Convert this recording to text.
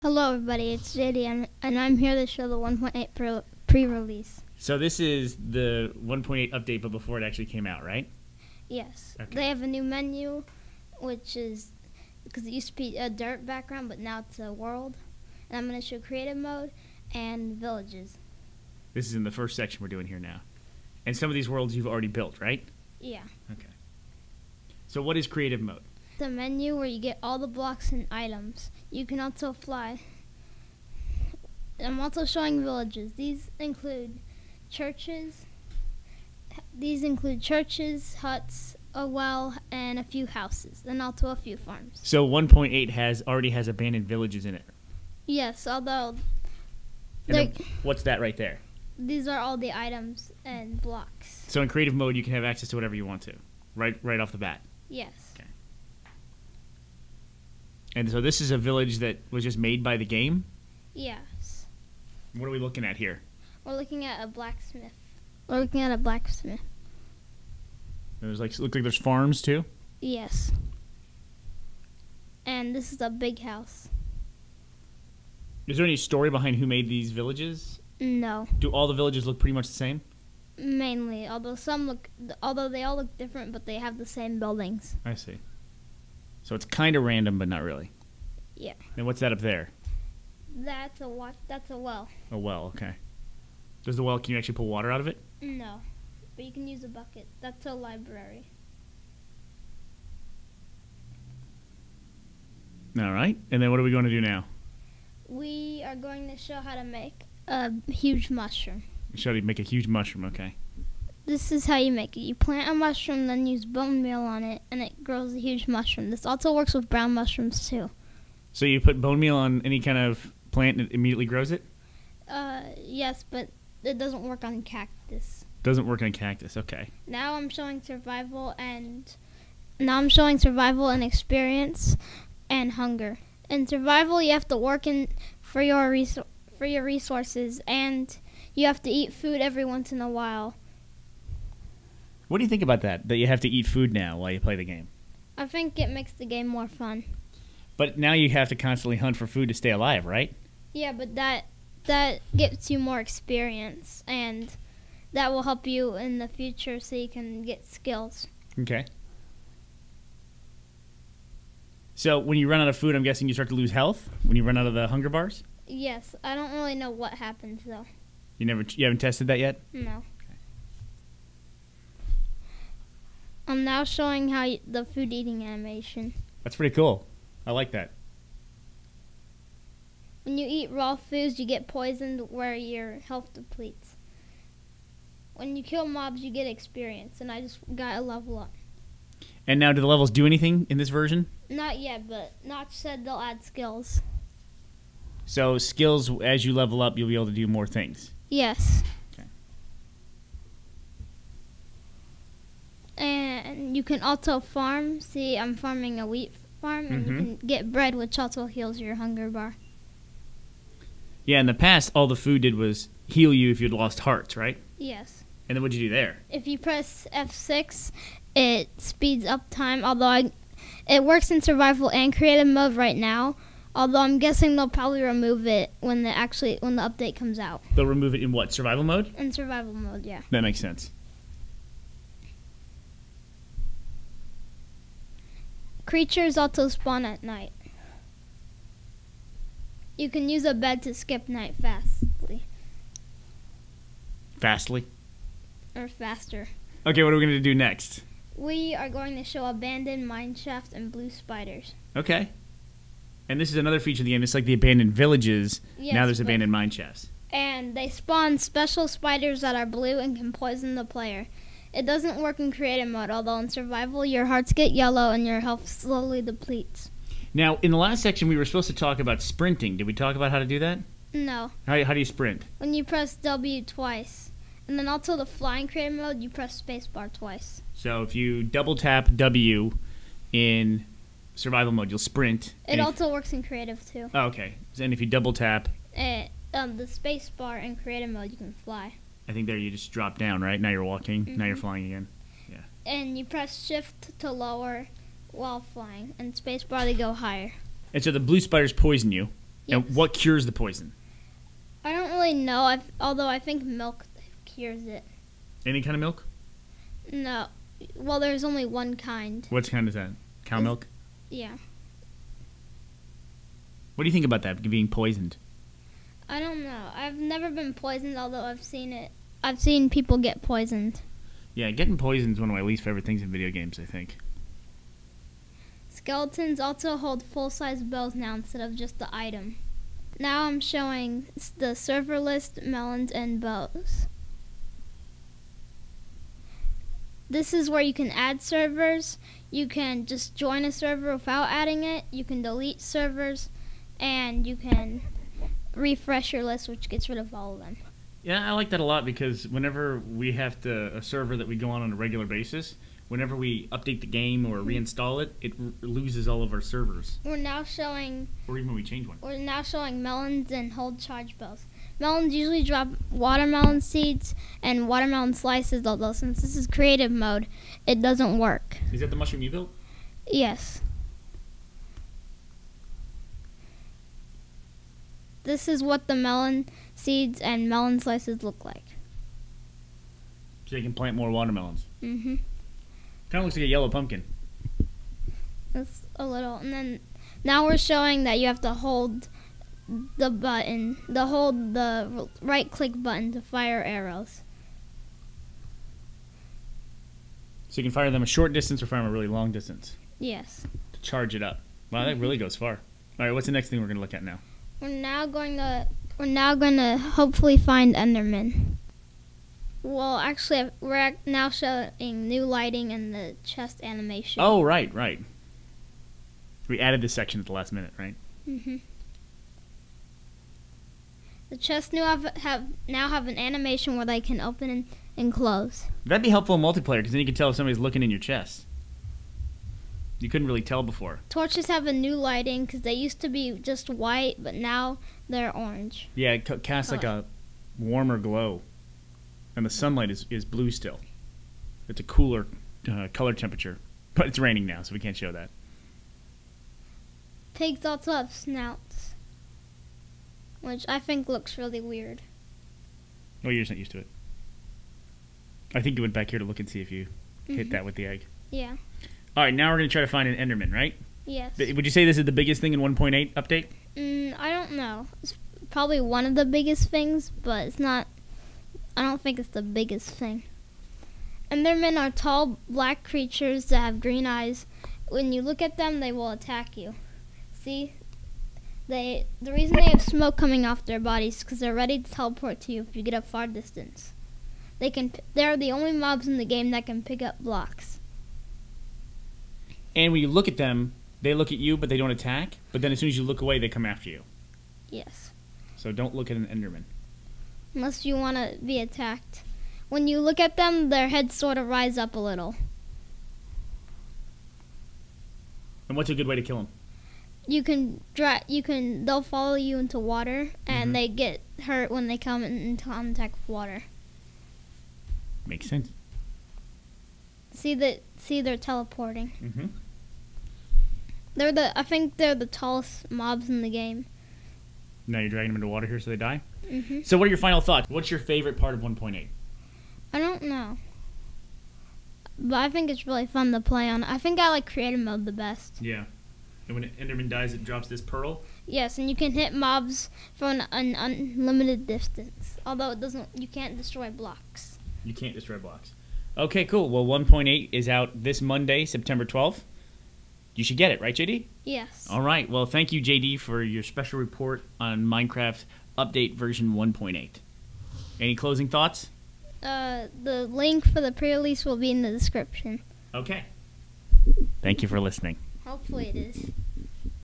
Hello everybody, it's J.D. and I'm here to show the 1.8 pre-release. So this is the 1.8 update, but before it actually came out, right? Yes. Okay. They have a new menu, which is, because it used to be a dirt background, but now it's a world. And I'm going to show creative mode and villages. This is in the first section we're doing here now. And some of these worlds you've already built, right? Yeah. Okay. So what is creative mode? The menu where you get all the blocks and items. You can also fly. I'm also showing villages. These include churches. Huts, a well, and a few houses, and also a few farms. So 1.8 already has abandoned villages in it. Yes, although what's that right there? These are all the items and blocks. So in creative mode you can have access to whatever you want to, right off the bat. Yes. Okay. And so this is a village that was just made by the game? Yes. What are we looking at here? We're looking at a blacksmith. There's look like there's farms too? Yes. And this is a big house. Is there any story behind who made these villages? No. Do all the villages look pretty much the same? Mainly, although they all look different, but they have the same buildings. I see. So it's kind of random, but not really. Yeah. And what's that up there? That's a well. A well, okay. Does the well, can you actually pull water out of it? No, but you can use a bucket. That's a library. All right. And then what are we going to do now? We are going to show how to make a huge mushroom. Show you make a huge mushroom, okay. This is how you make it. You plant a mushroom, then use bone meal on it, and it grows a huge mushroom. This also works with brown mushrooms, too. So you put bone meal on any kind of plant and it immediately grows it? Yes, but it doesn't work on cactus. Doesn't work on cactus, okay. Now I'm showing survival and experience and hunger. In survival, you have to work for your resources, and you have to eat food every once in a while. What do you think about that you have to eat food now while you play the game? I think it makes the game more fun. But now you have to constantly hunt for food to stay alive, right? Yeah, but that gets you more experience, and that will help you in the future so you can get skills. Okay. So when you run out of food, I'm guessing you start to lose health when you run out of the hunger bars? Yes, I don't really know what happens though. You haven't tested that yet? No. Okay. I'm now showing the food eating animation. That's pretty cool. I like that. When you eat raw foods, you get poisoned where your health depletes. When you kill mobs, you get experience, and I just got a level up. And now, do the levels do anything in this version? Not yet, but Notch said they'll add skills. So skills, as you level up, you'll be able to do more things? Yes. Okay. And you can also farm. See, I'm farming a wheat farm, and you can get bread, which also heals your hunger bar. Yeah, in the past, all the food did was heal you if you'd lost hearts, right? Yes. And then what'd you do there? If you press F6, it speeds up time, although it works in survival and creative mode right now, although I'm guessing they'll probably remove it when the update comes out. They'll remove it in what, survival mode? In survival mode, yeah. That makes sense. Creatures also spawn at night. You can use a bed to skip night fastly. Fastly? Or faster. Okay, what are we going to do next? We are going to show abandoned mine shafts and blue spiders. Okay. And this is another feature of the game. It's like the abandoned villages. Yes, now there's abandoned mine shafts. And they spawn special spiders that are blue and can poison the player. It doesn't work in creative mode, although in survival your hearts get yellow and your health slowly depletes. Now, in the last section we were supposed to talk about sprinting. Did we talk about how to do that? No. How do you sprint? When you press W twice. And then also the flying creative mode, you press spacebar twice. So if you double tap W in survival mode, you'll sprint. It also works in creative too. Oh, okay. And if you double tap... the spacebar in creative mode, you can fly. I think there you just drop down, right? Now you're walking. Now you're flying again. Yeah. And you press shift to lower while flying, and spacebar to go higher. And so the blue spiders poison you. Yes. And what cures the poison? I don't really know, although I think milk cures it. Any kind of milk? No. Well, there's only one kind. What kind is that? Cow milk? Yeah. What do you think about that, being poisoned? I don't know. I've never been poisoned, although I've seen it. I've seen people get poisoned. Yeah, getting poisoned is one of my least favorite things in video games, I think. Skeletons also hold full-size bows now instead of just the item. Now I'm showing the server list, melons, and bows. This is where you can add servers. You can just join a server without adding it. You can delete servers, and you can refresh your list, which gets rid of all of them. Yeah, I like that a lot because whenever we have a server that we go on a regular basis, whenever we update the game or reinstall it, it loses all of our servers. We're now showing... Or even when we change one. We're now showing melons and hold charge bows. Melons usually drop watermelon seeds and watermelon slices, although since this is creative mode, it doesn't work. Is that the mushroom you built? Yes. This is what the melon seeds and melon slices look like. So you can plant more watermelons. Mm-hmm. Kind of looks like a yellow pumpkin. That's a little. And then now we're showing that you have to hold the button, hold the right click button to fire arrows. So you can fire them a short distance or fire them a really long distance. Yes. To charge it up. Wow, that really goes far. All right, what's the next thing we're going to look at now? We're now going to hopefully find Enderman. Well, actually, we're now showing new lighting and the chest animation. Oh, right. We added this section at the last minute, right? Mm-hmm. The chests now have an animation where they can open and close. That'd be helpful in multiplayer because then you can tell if somebody's looking in your chest. You couldn't really tell before. Torches have a new lighting because they used to be just white, but now they're orange. Yeah, it casts like a warmer glow. And the sunlight is blue still. It's a cooler color temperature. But it's raining now, so we can't show that. Pigs also have snouts, which I think looks really weird. Oh, you're just not used to it. I think you went back here to look and see if you hit that with the egg. Yeah. All right, now we're going to try to find an Enderman, right? Yes. Would you say this is the biggest thing in 1.8 update? I don't know. It's probably one of the biggest things, but it's not. I don't think it's the biggest thing. Endermen are tall, black creatures that have green eyes. When you look at them, they will attack you. See? The reason they have smoke coming off their bodies is because they're ready to teleport to you if you get a far distance. They're the only mobs in the game that can pick up blocks. And when you look at them, they look at you, but they don't attack. But then as soon as you look away, they come after you. Yes. So don't look at an Enderman. Unless you want to be attacked. When you look at them, their heads sort of rise up a little. And what's a good way to kill them? They'll follow you into water, and they get hurt when they come into contact with water. Makes sense. See, they're teleporting. Mm-hmm. I think they're the tallest mobs in the game. Now you're dragging them into water here so they die? Mm-hmm. So what are your final thoughts? What's your favorite part of 1.8? I don't know. But I think it's really fun to play on. I think I like creative mode the best. Yeah. And when an Enderman dies, it drops this pearl? Yes, and you can hit mobs from an unlimited distance. Although you can't destroy blocks. You can't destroy blocks. Okay, cool. Well, 1.8 is out this Monday, September 12th. You should get it, right, JD? Yes. All right. Well, thank you, JD, for your special report on Minecraft Update version 1.8. Any closing thoughts? The link for the pre-release will be in the description. Okay. Thank you for listening. Hopefully it is.